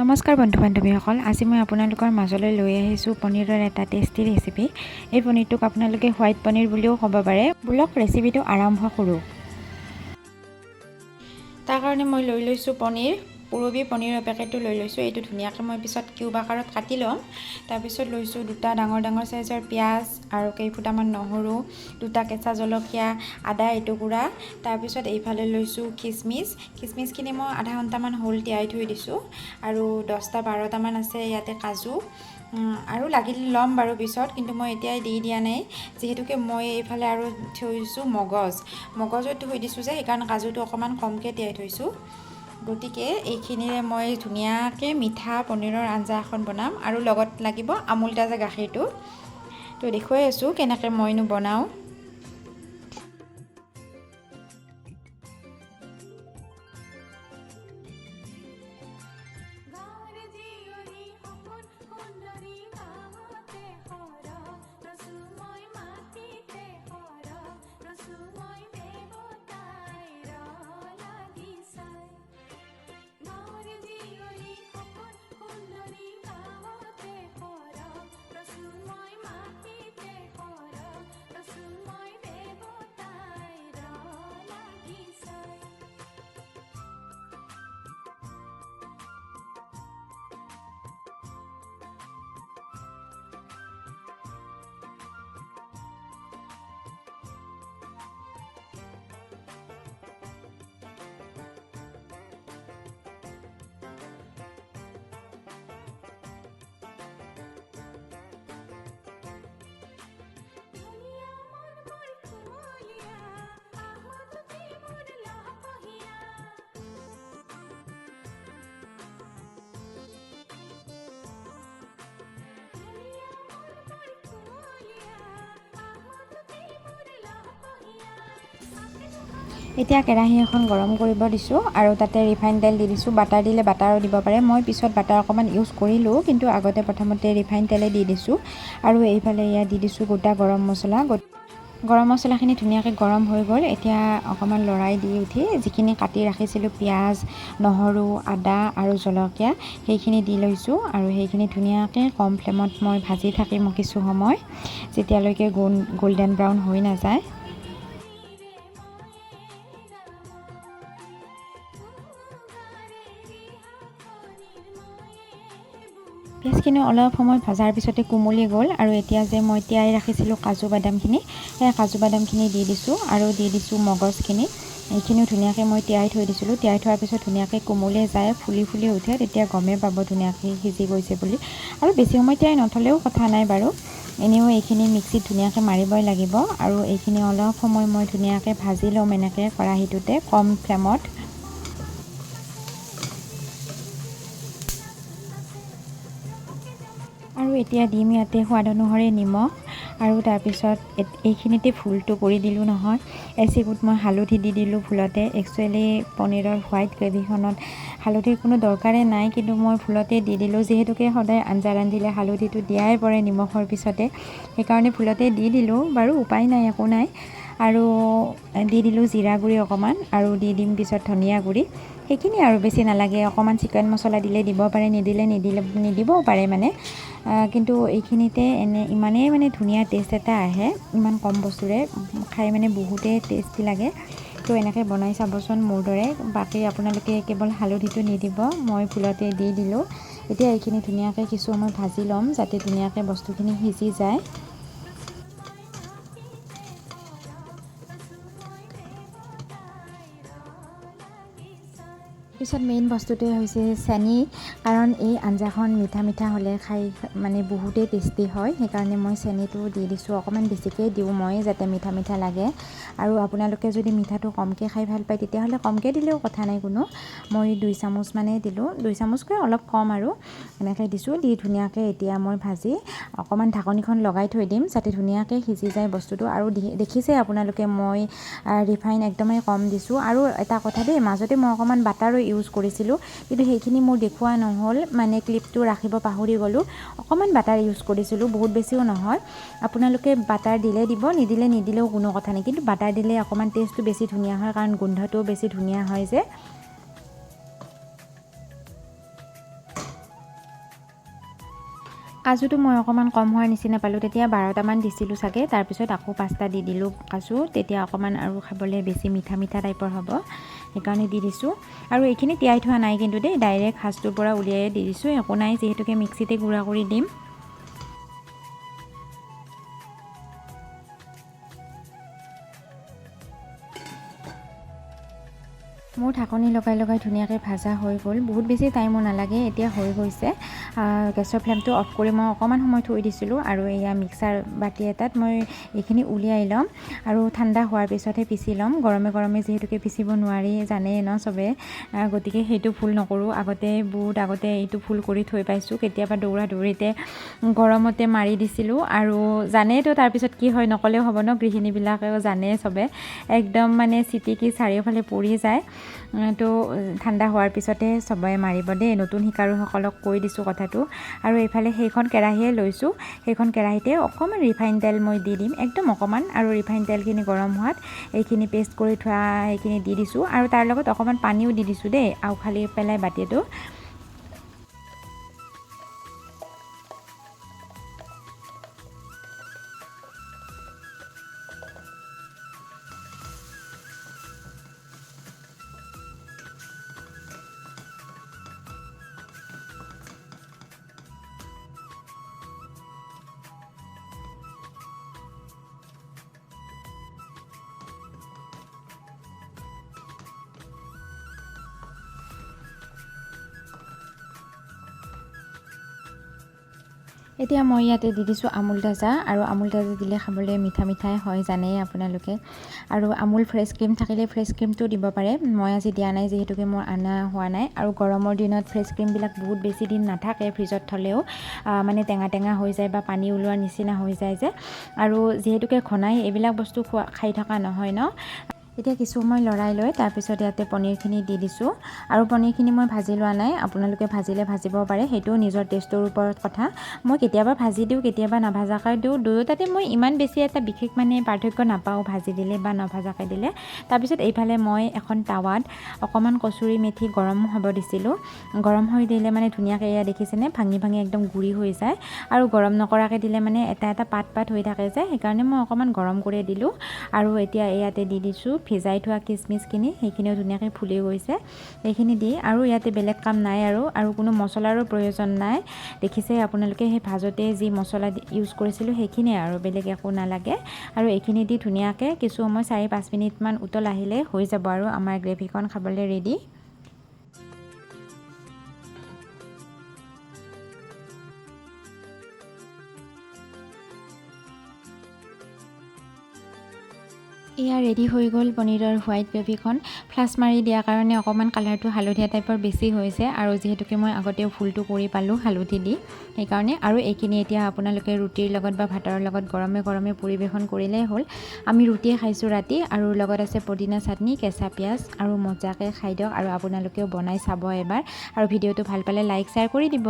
নমস্কাৰ বন্ধু বান্ধৱীসকল, আজি মই আপোনালোকৰ মাজলৈ লৈ আহিছোঁ পনীৰৰ এটা টেষ্টি ৰেচিপি। এই পনীৰটোক আপোনালোকে হোৱাইট পনীৰ বুলিও ক'ব পাৰে। ব'লক ৰেচিপিটো আৰম্ভ কৰোঁ। তাৰ কাৰণে মই লৈ লৈছোঁ পনীৰ। পুৰবী পনীৰৰ পেকেটটো লৈ লৈছোঁ। এইটো ধুনীয়াকৈ মই পিছত কিউব আকাৰত কাটি ল'ম। তাৰপিছত লৈছোঁ দুটা ডাঙৰ ডাঙৰ চাইজৰ পিঁয়াজ আৰু কেইফুটামান নহৰু, দুটা কেঁচা জলকীয়া, আদা এটুকুৰা। তাৰপিছত এইফালে লৈছোঁ খিচমিচখিনি মই আধা ঘণ্টামান হ'ল তিয়াই থৈ দিছোঁ। আৰু 10-12টামান আছে ইয়াতে কাজু, আৰু লাগিলে ল'ম বাৰু পিছত, কিন্তু মই এতিয়াই দি দিয়া নাই যিহেতুকে মই এইফালে আৰু থৈছোঁ মগজো থৈ দিছোঁ যে, সেইকাৰণে কাজুটো অকণমান কমকৈ তিয়াই থৈছোঁ। গতিকে এইখিনিৰে মই ধুনীয়াকৈ মিঠা পনীৰৰ আঞ্জা এখন বনাম, আৰু লগত লাগিব আমুল তাজা গাখীৰটো। তো দেখুৱাই আছোঁ কেনেকৈ মইনো বনাওঁ। এতিয়া কেৰাহী এখন গৰম কৰিব দিছোঁ, আৰু তাতে ৰিফাইন তেল দি দিছোঁ। বাটাৰ দিলে বাটাৰো দিব পাৰে। মই পিছত বাটাৰ অকণমান ইউজ কৰিলোঁ, কিন্তু আগতে প্ৰথমতে ৰিফাইন তেলে দি দিছোঁ। আৰু এইফালে ইয়াত দি দিছোঁ গোটা গৰম মছলা। গৰম মছলাখিনি ধুনীয়াকৈ গৰম হৈ গ'ল। এতিয়া অকণমান লৰাই দি উঠি যিখিনি কাটি ৰাখিছিলোঁ পিঁয়াজ, নহৰু, আদা আৰু জলকীয়া, সেইখিনি দি লৈছোঁ। আৰু সেইখিনি ধুনীয়াকৈ কম ফ্লেমত মই ভাজি থাকিম কিছু সময়, যেতিয়ালৈকে গল্ডেন ব্ৰাউন হৈ নাযায়। পিঁয়াজখিনি অলপ সময় ভজাৰ পিছতে কোমলি গ'ল, আৰু এতিয়া যে মই তিয়াই ৰাখিছিলোঁ কাজু বাদামখিনি, সেই কাজু বাদামখিনি দি দিছোঁ, আৰু দি দিছোঁ মগজখিনি। এইখিনিও ধুনীয়াকৈ মই তিয়াই থৈ দিছিলোঁ। তিয়াই থোৱাৰ পিছত ধুনীয়াকৈ কোমলি যায়, ফুলি ফুলি উঠে, তেতিয়া গমেই পাব ধুনীয়াকৈ সিজি গৈছে বুলি। আৰু বেছি সময় তিয়াই নথলেও কথা নাই বাৰু। এনেও এইখিনি মিক্সিত ধুনীয়াকৈ মাৰিবই লাগিব। আৰু এইখিনি অলপ সময় মই ধুনীয়াকৈ ভাজি ল'ম এনেকৈ কেৰাহীটোতে কম ফ্লেমত। আৰু এতিয়া দিম ইয়াতে সোৱাদ অনুসৰি নিমখ, আৰু তাৰপিছত এইখিনিতে ভুলটো কৰি দিলোঁ নহয়, এচিকুট মই হালধি দি দিলোঁ ভুলতে। একচুৱেলি পনীৰৰ হোৱাইট গ্ৰেভিখনত হালধিৰ কোনো দৰকাৰেই নাই, কিন্তু মই ভুলতে দি দিলোঁ। যিহেতুকে সদায় আঞ্জা ৰান্ধিলে হালধিটো দিয়াই পৰে নিমখৰ পিছতে, সেইকাৰণে ভুলতে দি দিলোঁ বাৰু, উপায় নাই, একো নাই। আৰু দি দিলোঁ জিৰা গুড়ি অকণমান, আৰু দি দিম পিছত ধনিয়া গুড়ি। সেইখিনি আৰু বেছি নালাগে। অকণমান চিকেন মছলা দিলে দিব পাৰে, নিদিবও পাৰে মানে। কিন্তু এইখিনিতে ইমানেই মানে ধুনীয়া টেষ্ট এটা আহে, ইমান কম বস্তুৰে খাই মানে বহুতেই টেষ্টি লাগে। তো এনেকৈ বনাই চাবচোন মোৰ দৰে। বাকী আপোনালোকে কেৱল হালধিটো নিদিব, মই ভুলতে দি দিলোঁ। এতিয়া এইখিনি ধুনীয়াকৈ কিছু সময় ভাজি ল'ম, যাতে ধুনীয়াকৈ বস্তুখিনি সিজি যায়। পিছত মেইন বস্তুটোৱে হৈছে চেনি, কাৰণ এই আঞ্জাখন মিঠা মিঠা হ'লে খাই মানে বহুতেই টেষ্টি হয়। সেইকাৰণে মই চেনিটো দি দিছোঁ, অকণমান বেছিকৈ দিওঁ মই, যাতে মিঠা মিঠা লাগে। আৰু আপোনালোকে যদি মিঠাটো কমকৈ খাই ভাল পায়, তেতিয়াহ'লে কমকৈ দিলেও কথা নাই কোনো। মই 2 চামুচমানেই দিলোঁ, 2 চামুচকৈ অলপ কম, আৰু এনেকৈ দিছোঁ। দি ধুনীয়াকৈ এতিয়া মই ভাজি অকণমান ঢাকনিখন লগাই থৈ দিম, যাতে ধুনীয়াকৈ সিজি যায় বস্তুটো। আৰু দেখিছে আপোনালোকে মই ৰিফাইন একদমেই কম দিছোঁ। আৰু এটা কথা দেই, মাজতে মই অকণমান বাটাৰো ইউজ কৰিছিলোঁ, কিন্তু সেইখিনি মোৰ দেখুওৱা নহ'ল, মানে ক্লিপটো ৰাখিব পাহৰি গ'লোঁ। অকণমান বাটাৰ ইউজ কৰিছিলোঁ, বহুত বেছিও নহয়। আপোনালোকে বাটাৰ দিলে দিব, নিদিলেও কোনো কথা নাই, কিন্তু বাটাৰ দিলে অকণমান টেষ্টটো বেছি ধুনীয়া হয়, কাৰণ গোন্ধটোও বেছি ধুনীয়া হয় যে। কাজুটো মই অকণমান কম হোৱাৰ নিচিনা পালোঁ, তেতিয়া 12টামান দিছিলোঁ চাগে। তাৰপিছত আকৌ 5টা দি দিলোঁ কাজু, তেতিয়া অকণমান আৰু খাবলৈ বেছি মিঠা মিঠা টাইপৰ হ'ব, সেইকাৰণে দি দিছোঁ। আৰু এইখিনি তিয়াই থোৱা নাই কিন্তু দেই, ডাইৰেক্ট সাজটোৰ পৰা উলিয়াই দি দিছোঁ, একো নাই যিহেতুকে মিক্সিতে গুড়া কৰি দিম। মোৰ ঢাকনি লগাই লগাই ধুনীয়াকৈ ভাজা হৈ গ'ল, বহুত বেছি টাইমো নালাগে, এতিয়া হৈ গৈছে। গেছৰ ফ্লেমটো অফ কৰি মই অকণমান সময় থৈ দিছিলোঁ, আৰু এয়া মিক্সাৰ বাতি এটাত মই এইখিনি উলিয়াই ল'ম, আৰু ঠাণ্ডা হোৱাৰ পিছতহে পিচি ল'ম। গৰমে গৰমে যিহেতুকে পিচিব নোৱাৰি জানেই ন চবে, গতিকে সেইটো ভুল নকৰোঁ। বহুত আগতে এইটো ভুল কৰি থৈ পাইছোঁ, কেতিয়াবা দৌৰা দৌৰিতে গৰমতে মাৰি দিছিলোঁ, আৰু জানেইতো তাৰপিছত কি হয়, নক'লেও হ'ব ন, গৃহিণীবিলাকেও জানে চবে, একদম মানে চিটিকি চাৰিওফালে পৰি যায়। তো ঠাণ্ডা হোৱাৰ পিছতে চবেই মাৰিব দেই, নতুন শিকাৰুসকলক কৈ দিছোঁ কথাটো। আৰু এইফালে সেইখন কেৰাহীয়ে লৈছোঁ, সেইখন কেৰাহীতে অকণমান ৰিফাইন তেল মই দি দিম, একদম অকণমান, আৰু ৰিফাইন তেলখিনি গৰম হোৱাত এইখিনি পেষ্ট কৰি থোৱা সেইখিনি দি দিছোঁ, আৰু তাৰ লগত অকণমান পানীও দি দিছোঁ দেই, আউখালি পেলাই বাতিটো। এতিয়া মই ইয়াতে দি দিছোঁ আমুল তাজা, আৰু আমুল তাজা দিলে খাবলৈ মিঠা মিঠাই হয়, জানেই আপোনালোকে। আৰু আমুল ফ্ৰেছ ক্ৰীম থাকিলে ফ্ৰেছ ক্ৰীমটো দিব পাৰে, মই আজি দিয়া নাই যিহেতুকে মোৰ অনা হোৱা নাই। আৰু গৰমৰ দিনত ফ্ৰেছ ক্ৰীমবিলাক বহুত বেছি দিন নাথাকে, ফ্ৰিজত থ'লেও মানে টেঙা টেঙা হৈ যায় বা পানী ওলোৱাৰ নিচিনা হৈ যায় যে, আৰু যিহেতুকে ঘনাই এইবিলাক বস্তু খাই থকা নহয় ন। এতিয়া কিছু সময় লৰাই লৈ তাৰপিছত ইয়াতে পনীৰখিনি দি দিছোঁ, আৰু পনীৰখিনি মই ভাজি লোৱা নাই, আপোনালোকে ভাজিলে ভাজিব পাৰে, সেইটো নিজৰ টেষ্টৰ ওপৰত কথা। মই কেতিয়াবা ভাজি দিওঁ, কেতিয়াবা নাভাজাকৈ দিওঁ, দুয়োটাতে মই ইমান বেছি এটা বিশেষ মানে পাৰ্থক্য নাপাওঁ, ভাজি দিলে বা নাভাজাকৈ দিলে। তাৰপিছত এইফালে মই এখন টাৱাত অকণমান কচুৰি মেথি গৰম হ'ব দিছিলোঁ, গৰম হৈ দিলে মানে ধুনীয়াকৈ এয়া দেখিছেনে, ভাঙি ভাঙি একদম গুড়ি হৈ যায়, আৰু গৰম নকৰাকৈ দিলে মানে এটা এটা পাত পাত হৈ থাকে যে, সেইকাৰণে মই অকণমান গৰম কৰি দিলোঁ। আৰু এতিয়া ইয়াতে দি দিছোঁ ভিজাই থোৱা কিচমিচখিনি, সেইখিনিও ধুনীয়াকৈ ফুলি গৈছে, সেইখিনি দি, আৰু ইয়াতে বেলেগ কাম নাই, আৰু কোনো মছলাৰো প্ৰয়োজন নাই। দেখিছে আপোনালোকে, সেই ভাজতে যি মছলা ইউজ কৰিছিলোঁ সেইখিনিয়ে, আৰু বেলেগ একো নালাগে। আৰু এইখিনি দি ধুনীয়াকৈ কিছু সময় 4-5 মিনিটমান উতল আহিলে হৈ যাব, আৰু আমাৰ গ্ৰেভিখন খাবলৈ ৰেডি। এয়া ৰেডি হৈ গ'ল পনীৰৰ হোৱাইট গ্ৰেভিখন। ফ্লাছ মাৰি দিয়াৰ কাৰণে অকণমান কালাৰটো হালধীয়া টাইপৰ বেছি হৈছে, আৰু যিহেতুকে মই আগতেও ভুলটো কৰি পালোঁ হালধি দি, সেইকাৰণে। আৰু এইখিনি এতিয়া আপোনালোকে ৰুটিৰ লগত বা ভাতৰ লগত গৰমে গৰমে পৰিৱেশন কৰিলেই হ'ল। আমি ৰুটিয়ে খাইছোঁ ৰাতি, আৰু লগত আছে পদিনা চাটনি, কেঁচা পিঁয়াজ, আৰু মজাকৈ খাই দিয়ক। আৰু আপোনালোকেও বনাই চাব এবাৰ, আৰু ভিডিঅ'টো ভাল পালে লাইক শ্বেয়াৰ কৰি দিব।